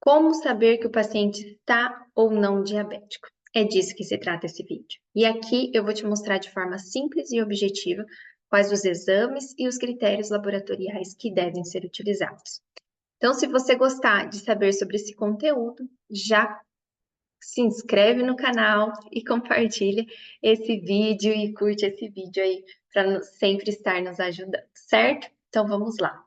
Como saber que o paciente está ou não diabético? É disso que se trata esse vídeo. E aqui eu vou te mostrar de forma simples e objetiva quais os exames e os critérios laboratoriais que devem ser utilizados. Então, se você gostar de saber sobre esse conteúdo, já se inscreve no canal e compartilha esse vídeo e curte esse vídeo aí para sempre estar nos ajudando, certo? Então, vamos lá.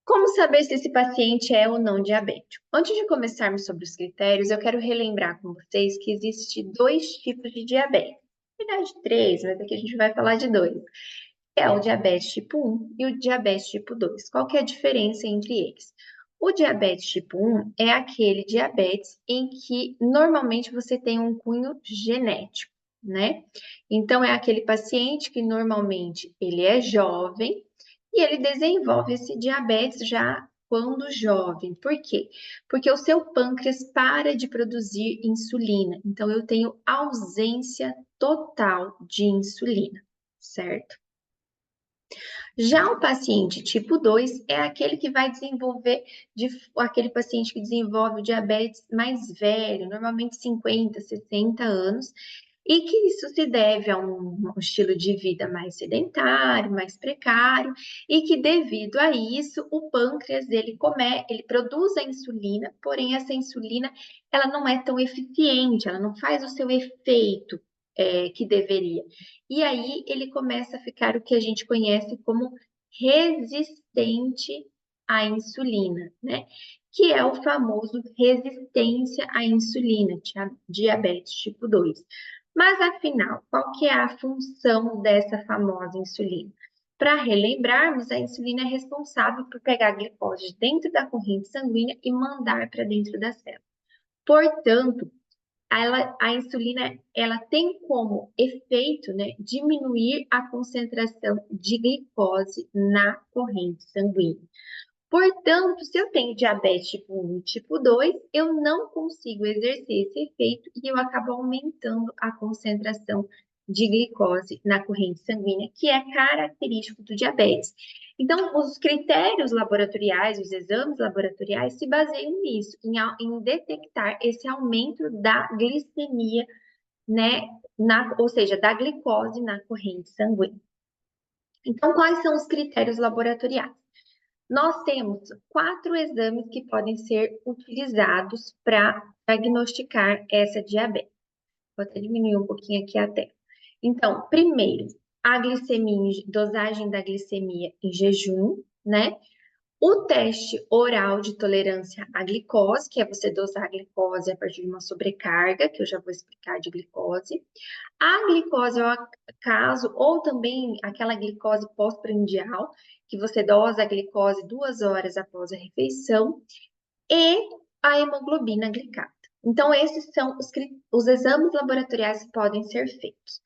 Como saber se esse paciente é ou não diabético? Antes de começarmos sobre os critérios, eu quero relembrar com vocês que existem dois tipos de diabetes. Na verdade, três, mas aqui a gente vai falar de dois. É o diabetes tipo 1 e o diabetes tipo 2. Qual que é a diferença entre eles? O diabetes tipo 1 é aquele diabetes em que normalmente você tem um cunho genético, né? Então, é aquele paciente que normalmente ele é jovem e ele desenvolve esse diabetes já quando jovem. Por quê? Porque o seu pâncreas para de produzir insulina. Então, eu tenho ausência total de insulina, certo? Já o paciente tipo 2 é aquele que vai desenvolver, aquele paciente que desenvolve o diabetes mais velho, normalmente 50, 60 anos, e que isso se deve a um estilo de vida mais sedentário, mais precário, e que devido a isso, o pâncreas dele ele produz a insulina, porém essa insulina, ela não é tão eficiente, ela não faz o seu efeito que deveria. E aí ele começa a ficar o que a gente conhece como resistente à insulina, né? Que é o famoso resistência à insulina, diabetes tipo 2. Mas afinal, qual que é a função dessa famosa insulina? Para relembrarmos, a insulina é responsável por pegar a glicose dentro da corrente sanguínea e mandar para dentro da célula. Portanto, a insulina ela tem como efeito, né, diminuir a concentração de glicose na corrente sanguínea. Portanto, se eu tenho diabetes tipo 1 e tipo 2, eu não consigo exercer esse efeito e eu acabo aumentando a concentração de glicose na corrente sanguínea, que é característico do diabetes. Então, os critérios laboratoriais, os exames laboratoriais se baseiam nisso, em detectar esse aumento da glicemia, né, ou seja, da glicose na corrente sanguínea. Então, quais são os critérios laboratoriais? Nós temos 4 exames que podem ser utilizados para diagnosticar essa diabetes. Vou até diminuir um pouquinho aqui a tela. Então, primeiro, a glicemia, dosagem da glicemia em jejum, né? O teste oral de tolerância à glicose, que é você dosar a glicose a partir de uma sobrecarga, que eu já vou explicar de glicose. A glicose ao acaso, ou também aquela glicose pós-prandial, que você dosa a glicose 2 horas após a refeição, e a hemoglobina glicada. Então, esses são os exames laboratoriais que podem ser feitos.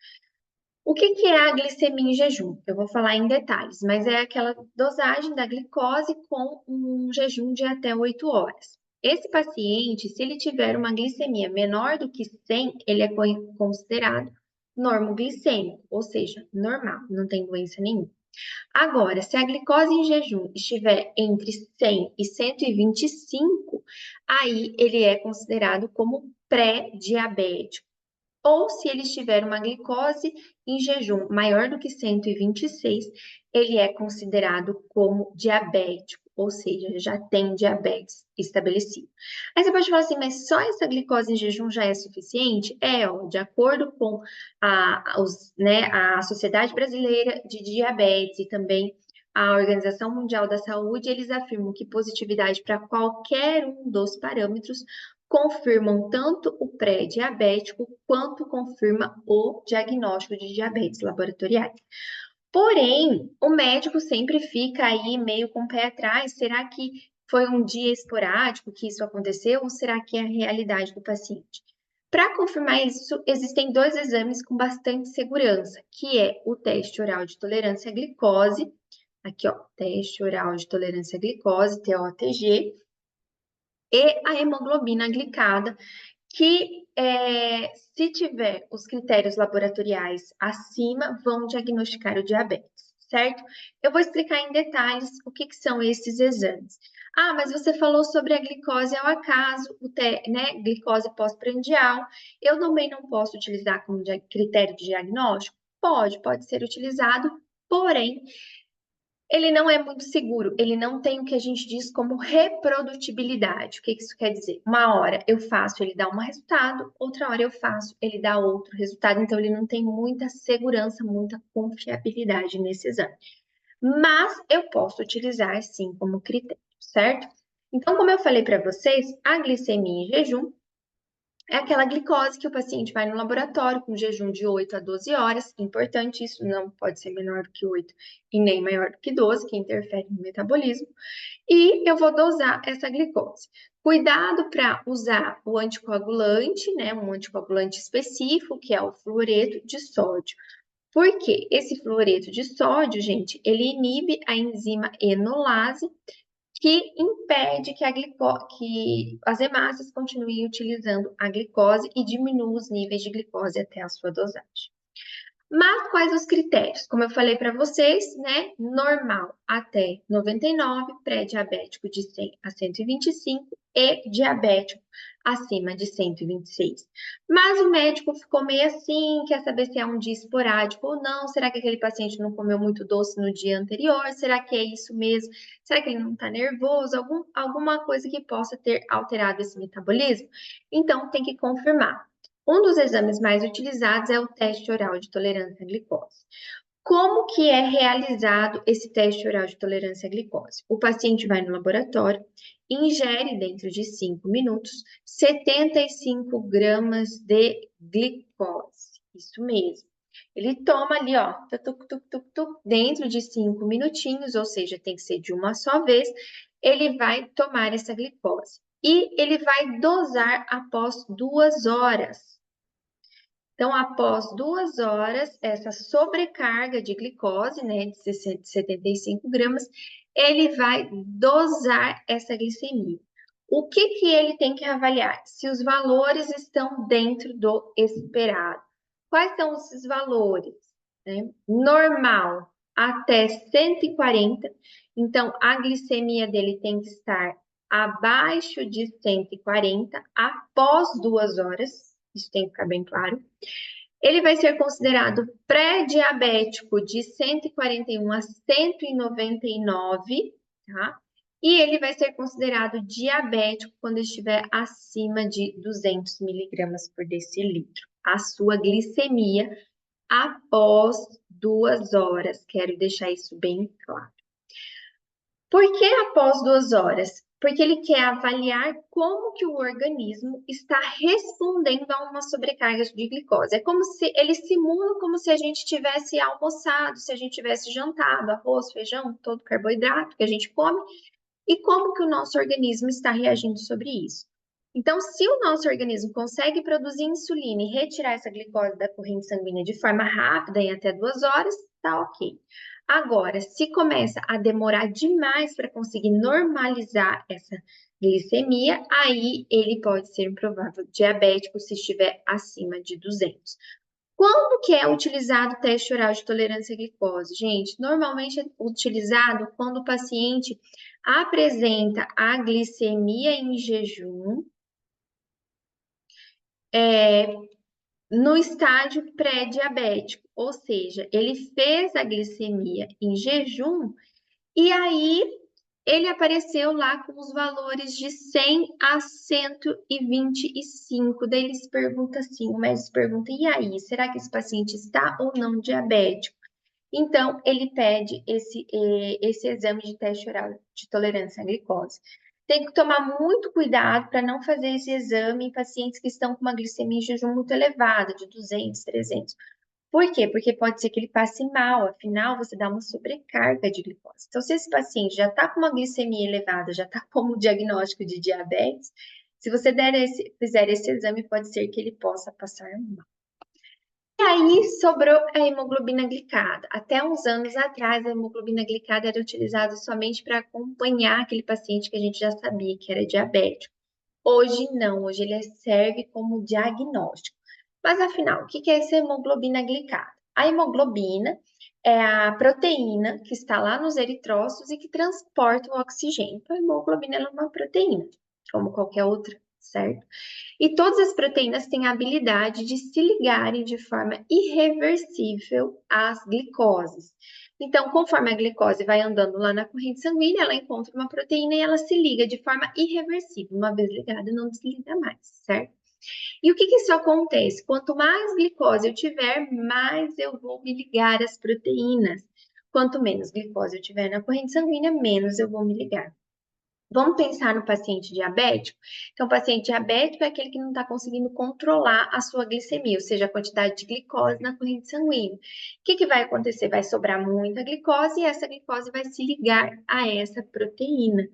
O que é a glicemia em jejum? Eu vou falar em detalhes, mas é aquela dosagem da glicose com um jejum de até 8 horas. Esse paciente, se ele tiver uma glicemia menor do que 100, ele é considerado normoglicêmico, ou seja, normal, não tem doença nenhuma. Agora, se a glicose em jejum estiver entre 100 e 125, aí ele é considerado como pré-diabético. Ou se ele tiver uma glicose em jejum maior do que 126, ele é considerado como diabético, ou seja, já tem diabetes estabelecido. Aí você pode falar assim, mas só essa glicose em jejum já é suficiente? Ó, de acordo com a Sociedade Brasileira de Diabetes e também a Organização Mundial da Saúde, eles afirmam que positividade para qualquer um dos parâmetros confirmam tanto o pré-diabético quanto confirma o diagnóstico de diabetes laboratoriais. Porém, o médico sempre fica aí meio com o pé atrás. Será que foi um dia esporádico que isso aconteceu ou será que é a realidade do paciente? Para confirmar isso, existem 2 exames com bastante segurança, que é o teste oral de tolerância à glicose, aqui ó, teste oral de tolerância à glicose, TOTG, e a hemoglobina glicada, que se tiver os critérios laboratoriais acima, vão diagnosticar o diabetes, certo? Eu vou explicar em detalhes o que são esses exames. Ah, mas você falou sobre a glicose ao acaso, né, glicose pós-prandial. Eu também não posso utilizar como critério de diagnóstico? Pode ser utilizado, porém, ele não é muito seguro, ele não tem o que a gente diz como reprodutibilidade. O que isso quer dizer? Uma hora eu faço, ele dá um resultado, outra hora eu faço, ele dá outro resultado, então ele não tem muita segurança, muita confiabilidade nesse exame. Mas eu posso utilizar sim como critério, certo? Então, como eu falei para vocês, a glicemia em jejum é aquela glicose que o paciente vai no laboratório com jejum de 8 a 12 horas. Importante, isso não pode ser menor do que 8 e nem maior do que 12, que interfere no metabolismo. E eu vou dosar essa glicose. Cuidado para usar o anticoagulante, né? Um anticoagulante específico, que é o fluoreto de sódio. Porque esse fluoreto de sódio, gente, ele inibe a enzima enolase, que impede que as hemácias continuem utilizando a glicose e diminua os níveis de glicose até a sua dosagem. Mas quais os critérios? Como eu falei para vocês, né? Normal até 99, pré-diabético de 100 a 125 e diabético acima de 126. Mas o médico ficou meio assim, quer saber se é um dia esporádico ou não. Será que aquele paciente não comeu muito doce no dia anterior? Será que é isso mesmo? Será que ele não está nervoso? Alguma coisa que possa ter alterado esse metabolismo? Então, tem que confirmar. Um dos exames mais utilizados é o teste oral de tolerância à glicose. Como que é realizado esse teste oral de tolerância à glicose? O paciente vai no laboratório, ingere dentro de 5 minutos 75 gramas de glicose. Isso mesmo. Ele toma ali, ó, dentro de 5 minutinhos, ou seja, tem que ser de uma só vez, ele vai tomar essa glicose. E ele vai dosar após 2 horas. Então, após 2 horas, essa sobrecarga de glicose, né, de 75 gramas, ele vai dosar essa glicemia. O que ele tem que avaliar? Se os valores estão dentro do esperado. Quais são esses valores? Né? Normal até 140, então a glicemia dele tem que estar abaixo de 140 após 2 horas, isso tem que ficar bem claro. Ele vai ser considerado pré-diabético de 141 a 199, tá? E ele vai ser considerado diabético quando estiver acima de 200 miligramas por decilitro. A sua glicemia após 2 horas. Quero deixar isso bem claro. Por que após 2 horas? Porque ele quer avaliar como que o organismo está respondendo a uma sobrecarga de glicose. É como se ele simula como se a gente tivesse almoçado, se a gente tivesse jantado, arroz, feijão, todo carboidrato que a gente come, e como que o nosso organismo está reagindo sobre isso. Então, se o nosso organismo consegue produzir insulina e retirar essa glicose da corrente sanguínea de forma rápida, em até 2 horas, tá ok. Agora, se começa a demorar demais para conseguir normalizar essa glicemia, aí ele pode ser um provável diabético se estiver acima de 200. Quando que é utilizado o teste oral de tolerância à glicose? Gente, normalmente é utilizado quando o paciente apresenta a glicemia em jejum, no estágio pré-diabético, ou seja, ele fez a glicemia em jejum e aí ele apareceu lá com os valores de 100 a 125. Daí ele se pergunta assim, o médico pergunta, e aí, será que esse paciente está ou não diabético? Então, ele pede esse exame de teste oral de tolerância à glicose. Tem que tomar muito cuidado para não fazer esse exame em pacientes que estão com uma glicemia em jejum muito elevada, de 200, 300. Por quê? Porque pode ser que ele passe mal, afinal, você dá uma sobrecarga de glicose. Então, se esse paciente já está com uma glicemia elevada, já está como diagnóstico de diabetes, se você fizer esse exame, pode ser que ele possa passar mal. E aí sobrou a hemoglobina glicada. Até uns anos atrás, a hemoglobina glicada era utilizada somente para acompanhar aquele paciente que a gente já sabia que era diabético. Hoje não, hoje ele serve como diagnóstico. Mas afinal, o que é essa hemoglobina glicada? A hemoglobina é a proteína que está lá nos eritrócitos e que transporta o oxigênio. Então, a hemoglobina ela é uma proteína, como qualquer outra, certo? E todas as proteínas têm a habilidade de se ligarem de forma irreversível às glicoses. Então, conforme a glicose vai andando lá na corrente sanguínea, ela encontra uma proteína e ela se liga de forma irreversível. Uma vez ligada, não desliga mais, certo? E o que isso acontece? Quanto mais glicose eu tiver, mais eu vou me ligar às proteínas. Quanto menos glicose eu tiver na corrente sanguínea, menos eu vou me ligar. Vamos pensar no paciente diabético? Então, o paciente diabético é aquele que não está conseguindo controlar a sua glicemia, ou seja, a quantidade de glicose na corrente sanguínea. O que vai acontecer? Vai sobrar muita glicose e essa glicose vai se ligar a essa proteína.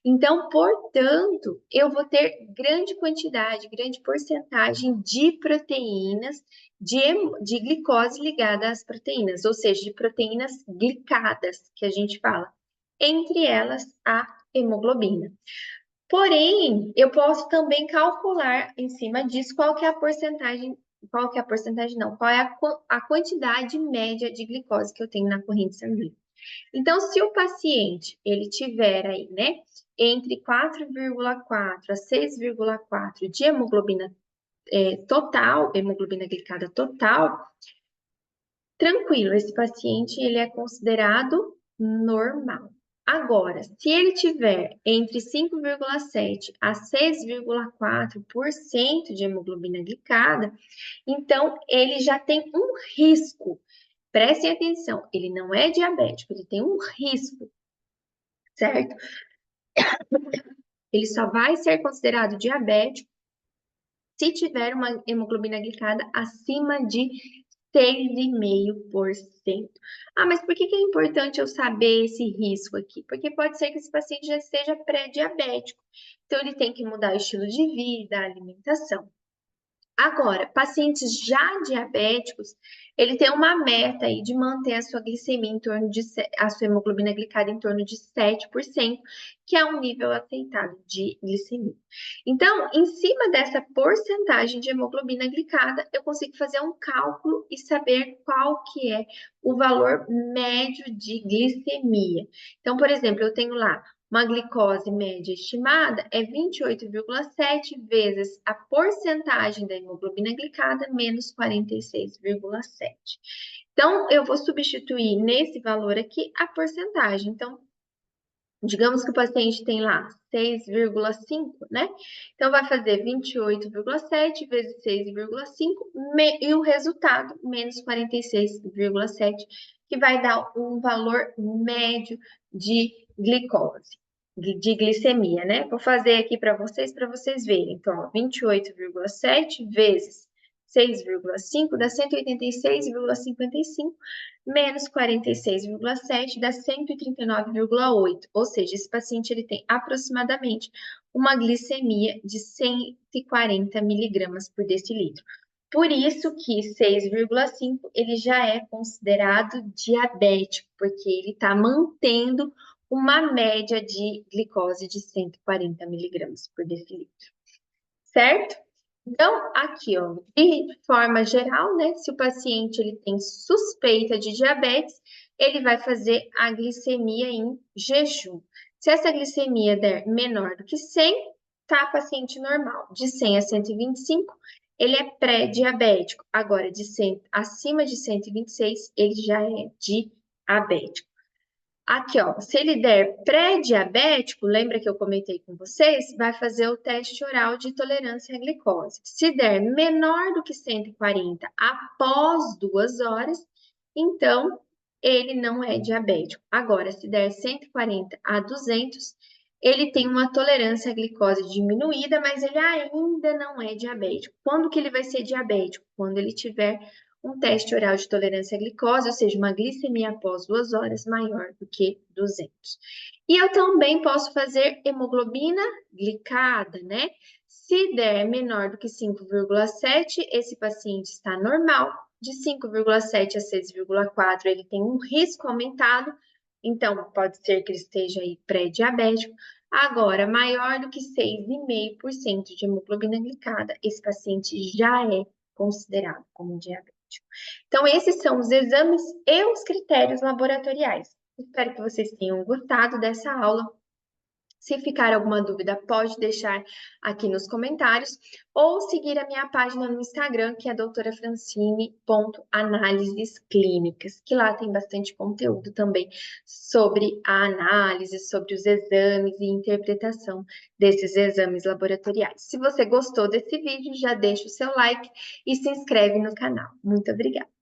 Então, portanto, eu vou ter grande quantidade, grande porcentagem de proteínas, de glicose ligada às proteínas, ou seja, de proteínas glicadas, que a gente fala. Entre elas, a hemoglobina. Porém, eu posso também calcular em cima disso qual é a porcentagem não, qual é a quantidade média de glicose que eu tenho na corrente sanguínea. Então, se o paciente, ele tiver aí, né, entre 4,4 a 6,4 de hemoglobina total, hemoglobina glicada total, tranquilo, esse paciente, ele é considerado normal. Agora, se ele tiver entre 5,7 a 6,4% de hemoglobina glicada, então ele já tem um risco. Prestem atenção, ele não é diabético, ele tem um risco, certo? Ele só vai ser considerado diabético se tiver uma hemoglobina glicada acima de 6,5%. Ah, mas por que é importante eu saber esse risco aqui? Porque pode ser que esse paciente já seja pré-diabético. Então, ele tem que mudar o estilo de vida, a alimentação. Agora, pacientes já diabéticos, ele tem uma meta aí de manter a sua glicemia em torno de, a sua hemoglobina glicada em torno de 7%, que é um nível aceitável de glicemia. Então, em cima dessa porcentagem de hemoglobina glicada, eu consigo fazer um cálculo e saber qual que é o valor médio de glicemia. Então, por exemplo, eu tenho lá uma glicose média estimada é 28,7 vezes a porcentagem da hemoglobina glicada menos 46,7. Então, eu vou substituir nesse valor aqui a porcentagem. Então, digamos que o paciente tem lá 6,5, né? Então, vai fazer 28,7 vezes 6,5 e o resultado, menos 46,7, que vai dar um valor médio de glicose, de glicemia, né? Vou fazer aqui para vocês verem. Então, 28,7 vezes 6,5 dá 186,55, menos 46,7 dá 139,8. Ou seja, esse paciente ele tem aproximadamente uma glicemia de 140 miligramas por decilitro. Por isso que 6,5 ele já é considerado diabético, porque ele está mantendo uma média de glicose de 140 miligramas por decilitro, certo? Então, aqui, ó, de forma geral, né, se o paciente ele tem suspeita de diabetes, ele vai fazer a glicemia em jejum. Se essa glicemia der menor do que 100, tá paciente normal. De 100 a 125, ele é pré-diabético. Agora, de 100, acima de 126, ele já é diabético. Aqui, ó, se ele der pré-diabético, lembra que eu comentei com vocês? Vai fazer o teste oral de tolerância à glicose. Se der menor do que 140 após 2 horas, então ele não é diabético. Agora, se der 140 a 200, ele tem uma tolerância à glicose diminuída, mas ele ainda não é diabético. Quando que ele vai ser diabético? Quando ele tiver um teste oral de tolerância à glicose, ou seja, uma glicemia após 2 horas maior do que 200. E eu também posso fazer hemoglobina glicada, né? Se der menor do que 5,7, esse paciente está normal. De 5,7 a 6,4, ele tem um risco aumentado, então pode ser que ele esteja aí pré-diabético. Agora, maior do que 6,5% de hemoglobina glicada, esse paciente já é considerado como diabético. Então, esses são os exames e os critérios laboratoriais. Espero que vocês tenham gostado dessa aula. Se ficar alguma dúvida, pode deixar aqui nos comentários ou seguir a minha página no Instagram, que é doutorafrancine.análises clínicas, que lá tem bastante conteúdo também sobre a análise, sobre os exames e interpretação desses exames laboratoriais. Se você gostou desse vídeo, já deixa o seu like e se inscreve no canal. Muito obrigada!